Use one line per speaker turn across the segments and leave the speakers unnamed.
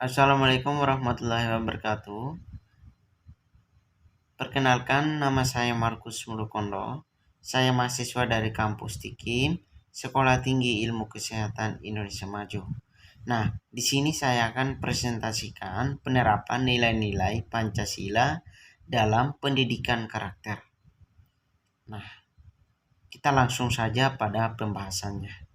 Assalamualaikum warahmatullahi wabarakatuh. Perkenalkan, nama saya Markus Mulukondo. Saya mahasiswa dari kampus Tikim, Sekolah Tinggi Ilmu Kesehatan Indonesia Maju. Nah, di sini saya akan presentasikan penerapan nilai-nilai Pancasila dalam pendidikan karakter. Nah, kita langsung saja pada pembahasannya.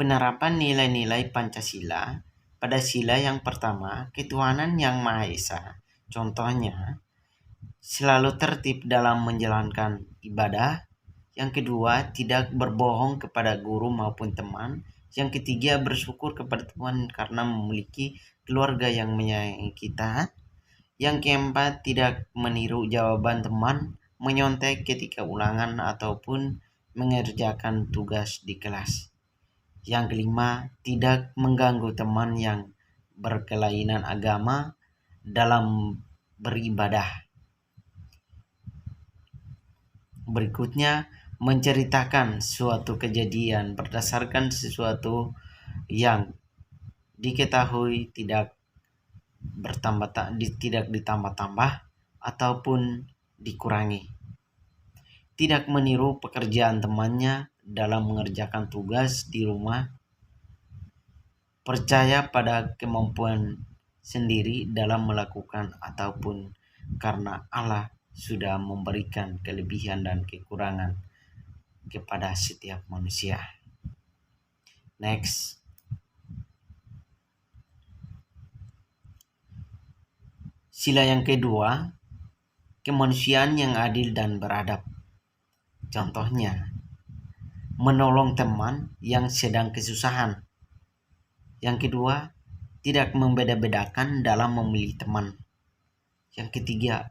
Penerapan nilai-nilai Pancasila pada sila yang pertama, ketuhanan yang Maha Esa. Contohnya, selalu tertib dalam menjalankan ibadah. Yang kedua, tidak berbohong kepada guru maupun teman. Yang ketiga, bersyukur kepada Tuhan karena memiliki keluarga yang menyayangi kita. Yang keempat, tidak meniru jawaban teman, menyontek ketika ulangan ataupun mengerjakan tugas di kelas. Yang kelima, tidak mengganggu teman yang berkelainan agama dalam beribadah. Berikutnya, menceritakan suatu kejadian berdasarkan sesuatu yang diketahui tidak ditambah-tambah ataupun dikurangi. Tidak meniru pekerjaan temannya dalam mengerjakan tugas di rumah. Percaya pada kemampuan sendiri dalam melakukan ataupun karena Allah sudah memberikan kelebihan dan kekurangan kepada setiap manusia. Next. Sila yang kedua, kemanusiaan yang adil dan beradab. Contohnya, menolong teman yang sedang kesusahan. Yang kedua, tidak membeda-bedakan dalam memilih teman. Yang ketiga,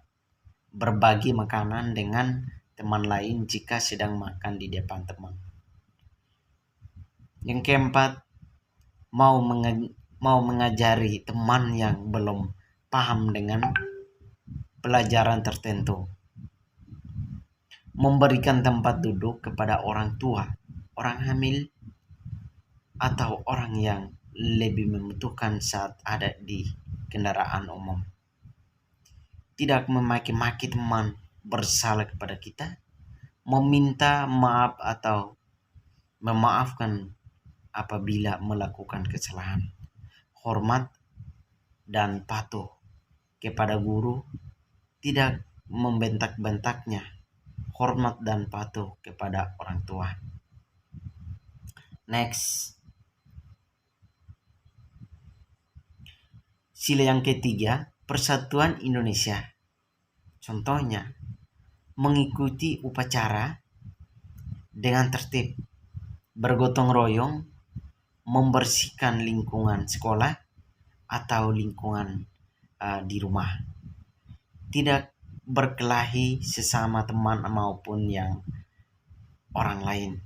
berbagi makanan dengan teman lain jika sedang makan di depan teman. Yang keempat, mau mengajari teman yang belum paham dengan pelajaran tertentu. Memberikan tempat duduk kepada orang tua, orang hamil, atau orang yang lebih membutuhkan saat ada di kendaraan umum. Tidak memaki-maki teman bersalah kepada kita, meminta maaf atau memaafkan apabila melakukan kesalahan. Hormat dan patuh kepada guru, tidak membentak-bentaknya. Hormat dan patuh kepada orang tua. Next. Sila yang ketiga, Persatuan Indonesia. Contohnya, mengikuti upacara dengan tertib, bergotong royong, membersihkan lingkungan sekolah atau lingkungan di rumah. Tidak berkelahi sesama teman maupun yang orang lain.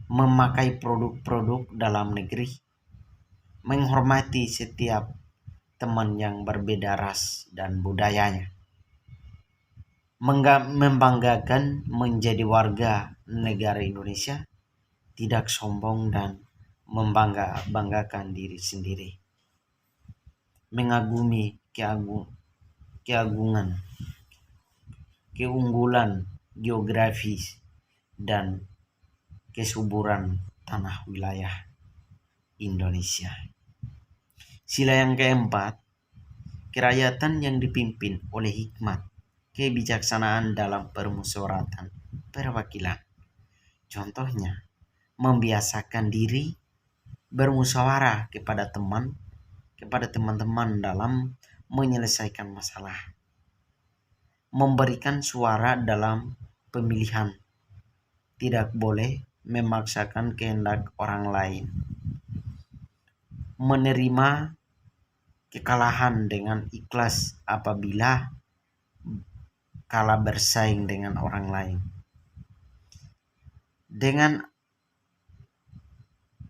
Memakai produk-produk dalam negeri. Menghormati setiap teman yang berbeda ras dan budayanya. Membanggakan menjadi warga negara Indonesia, tidak sombong dan membanggakan diri sendiri. Mengagumi keunggulan geografis dan kesuburan tanah wilayah Indonesia. Sila yang keempat, kerakyatan yang dipimpin oleh hikmat, kebijaksanaan dalam permusyawaratan perwakilan. Contohnya, membiasakan diri bermusyawarah kepada teman-teman dalam menyelesaikan masalah. Memberikan suara dalam pemilihan. Tidak boleh memaksakan kehendak orang lain. Menerima kekalahan dengan ikhlas apabila kalah bersaing dengan orang lain. Dengan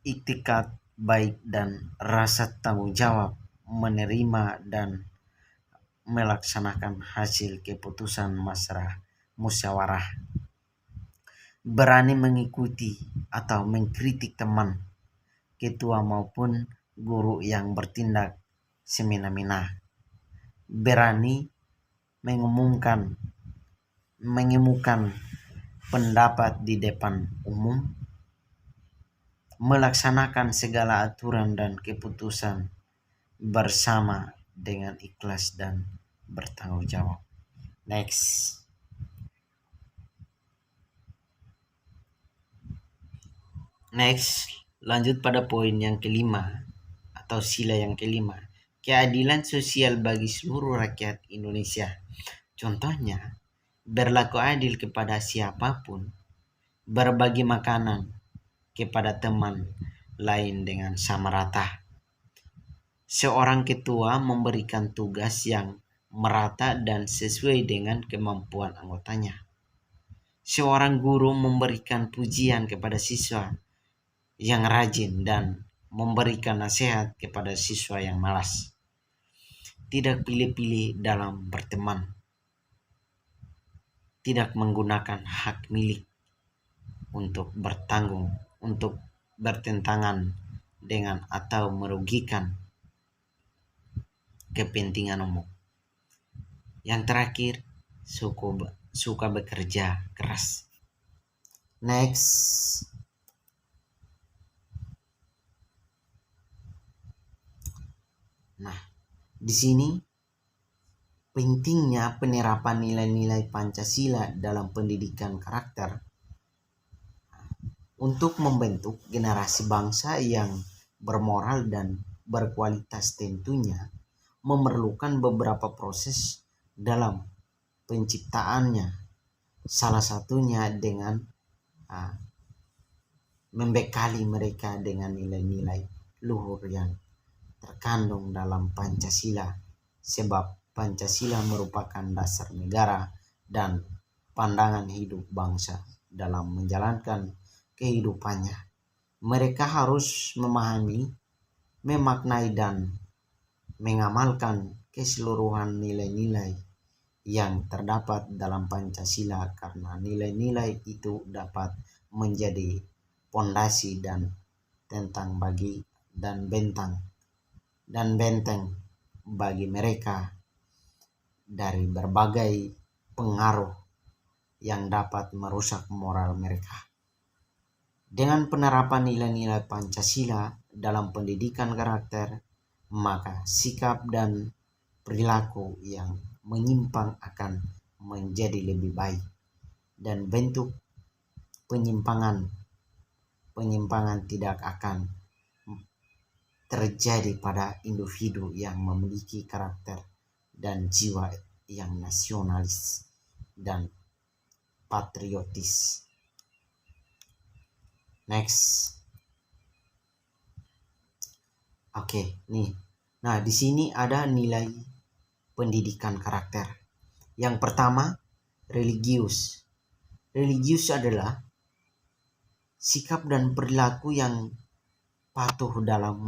iktikad baik dan rasa tanggung jawab menerima dan melaksanakan hasil keputusan musyawarah. berani mengikuti atau mengkritik teman, ketua maupun guru yang bertindak semena-mena, berani mengemukan pendapat di depan umum, melaksanakan segala aturan dan keputusan bersama dengan ikhlas dan bertanggung jawab. Next. Next, lanjut pada poin yang kelima atau sila yang kelima. Keadilan sosial bagi seluruh rakyat Indonesia. Contohnya, berlaku adil kepada siapapun, berbagi makanan kepada teman lain dengan sama rata. Seorang ketua memberikan tugas yang merata dan sesuai dengan kemampuan anggotanya. Seorang guru memberikan pujian kepada siswa yang rajin dan memberikan nasihat kepada siswa yang malas. Tidak pilih-pilih dalam berteman. Tidak menggunakan hak milik untuk bertentangan dengan atau merugikan kepentingan umum. Yang terakhir, suka bekerja keras. Next. Nah, di sini pentingnya penerapan nilai-nilai Pancasila dalam pendidikan karakter untuk membentuk generasi bangsa yang bermoral dan berkualitas. Tentunya memerlukan beberapa proses dalam penciptaannya. Salah satunya dengan membekali mereka dengan nilai-nilai luhur yang terkandung dalam Pancasila, sebab Pancasila merupakan dasar negara dan pandangan hidup bangsa dalam menjalankan kehidupannya. Mereka harus memahami, memaknai dan mengamalkan keseluruhan nilai-nilai yang terdapat dalam Pancasila, karena nilai-nilai itu dapat menjadi pondasi dan benteng bagi mereka dari berbagai pengaruh yang dapat merusak moral mereka. Dengan penerapan nilai-nilai Pancasila dalam pendidikan karakter, maka sikap dan perilaku yang menyimpang akan menjadi lebih baik, dan bentuk penyimpangan tidak akan terjadi pada individu yang memiliki karakter dan jiwa yang nasionalis dan patriotis. Next. Oke, nih. Nah, di sini ada nilai pendidikan karakter. Yang pertama, religius. Religius adalah sikap dan perilaku yang patuh dalam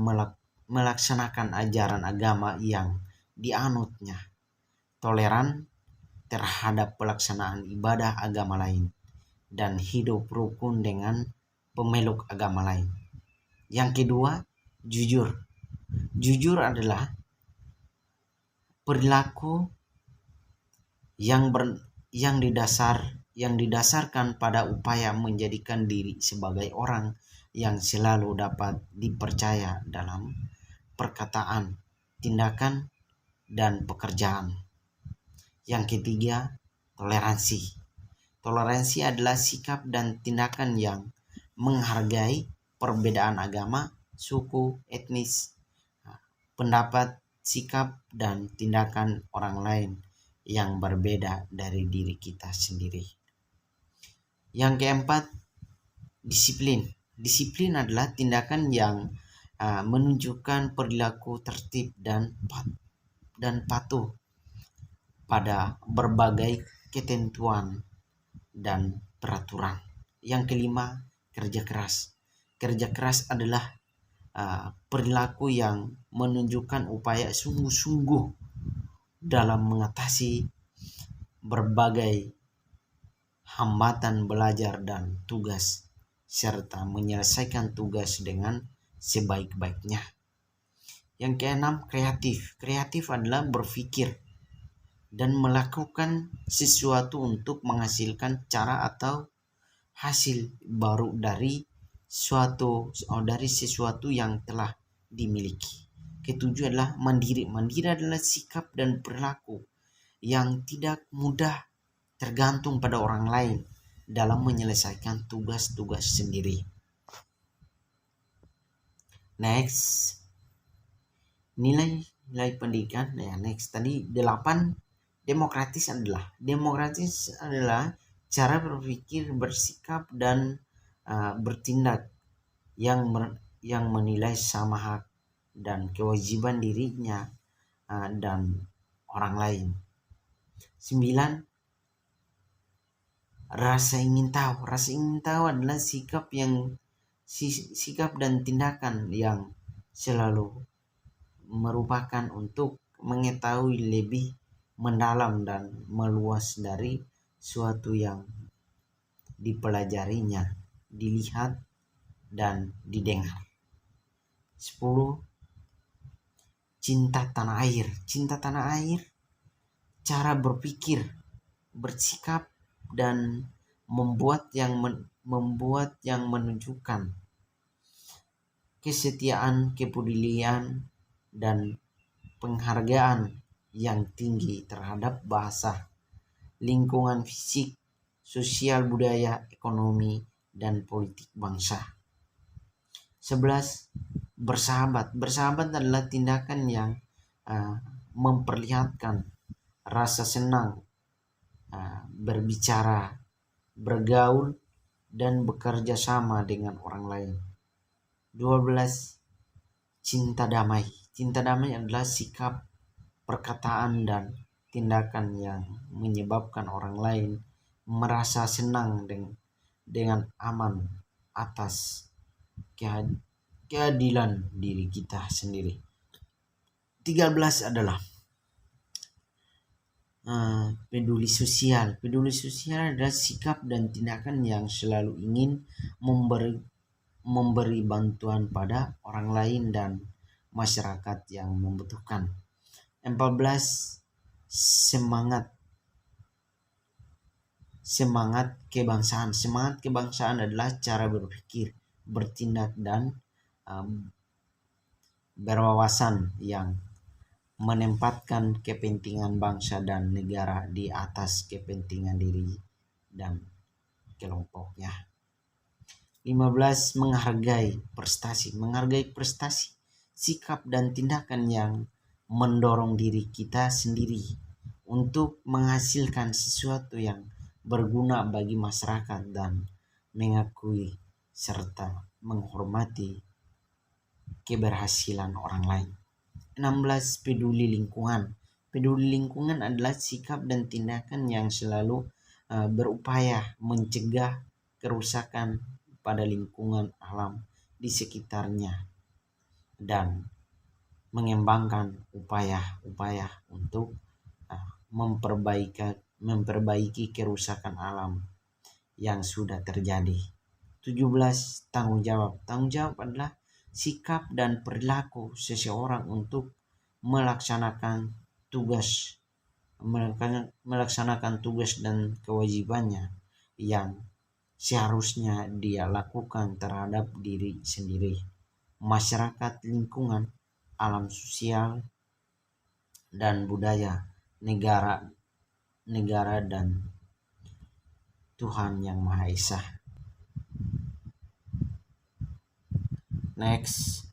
melaksanakan ajaran agama yang dianutnya, toleran terhadap pelaksanaan ibadah agama lain, dan hidup rukun dengan pemeluk agama lain. Yang kedua, jujur. Jujur adalah perilaku yang didasarkan pada upaya menjadikan diri sebagai orang yang selalu dapat dipercaya dalam perkataan, tindakan, dan pekerjaan. Yang ketiga, toleransi. Toleransi adalah sikap dan tindakan yang menghargai perbedaan agama, suku, etnis, pendapat, sikap, dan tindakan orang lain yang berbeda dari diri kita sendiri. Yang keempat, disiplin. Disiplin adalah tindakan yang menunjukkan perilaku tertib dan patuh pada berbagai ketentuan dan peraturan. Yang kelima, kerja keras. Kerja keras adalah perilaku yang menunjukkan upaya sungguh-sungguh dalam mengatasi berbagai hambatan belajar dan tugas, serta menyelesaikan tugas dengan sebaik-baiknya. Yang keenam, kreatif. Kreatif adalah berpikir dan melakukan sesuatu untuk menghasilkan cara atau hasil baru dari sesuatu yang telah dimiliki. Ketujuh adalah mandiri. Mandiri adalah sikap dan perilaku yang tidak mudah tergantung pada orang lain dalam menyelesaikan tugas-tugas sendiri. Next, nilai pendidikan. Next tadi 8, demokratis adalah cara berpikir, bersikap dan bertindak yang menilai sama hak dan kewajiban dirinya dan orang lain. 9, rasa ingin tahu. Rasa ingin tahu adalah sikap dan tindakan yang selalu merupakan untuk mengetahui lebih mendalam dan meluas dari suatu yang dipelajarinya, dilihat dan didengar. 10, cinta tanah air. Cinta tanah air, cara berpikir, bersikap dan membuat yang menunjukkan kesetiaan, kepedulian dan penghargaan yang tinggi terhadap bahasa, lingkungan fisik, sosial, budaya, ekonomi, dan politik bangsa. 11, bersahabat. Bersahabat adalah tindakan yang memperlihatkan rasa senang berbicara, bergaul, dan bekerja sama dengan orang lain. 12, cinta damai. Cinta damai adalah sikap, perkataan, dan tindakan yang menyebabkan orang lain merasa senang dengan aman atas keadilan diri kita sendiri. 13 adalah peduli sosial. Peduli sosial adalah sikap dan tindakan yang selalu ingin memberi bantuan pada orang lain dan masyarakat yang membutuhkan. 14, semangat kebangsaan. Semangat kebangsaan adalah cara berpikir, bertindak dan berwawasan yang menempatkan kepentingan bangsa dan negara di atas kepentingan diri dan kelompoknya. 15, menghargai prestasi. Menghargai prestasi, sikap dan tindakan yang mendorong diri kita sendiri untuk menghasilkan sesuatu yang berguna bagi masyarakat dan mengakui serta menghormati keberhasilan orang lain. 16, peduli lingkungan. Peduli lingkungan adalah sikap dan tindakan yang selalu berupaya mencegah kerusakan pada lingkungan alam di sekitarnya dan mengembangkan upaya-upaya untuk memperbaiki kerusakan alam yang sudah terjadi. 17, tanggung jawab. Tanggung jawab adalah sikap dan perilaku seseorang untuk melaksanakan tugas dan kewajibannya yang seharusnya dia lakukan terhadap diri sendiri, masyarakat, lingkungan, alam sosial, dan budaya, negara dan Tuhan Yang Maha Esa. Next.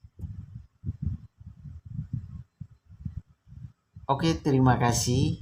Oke, terima kasih.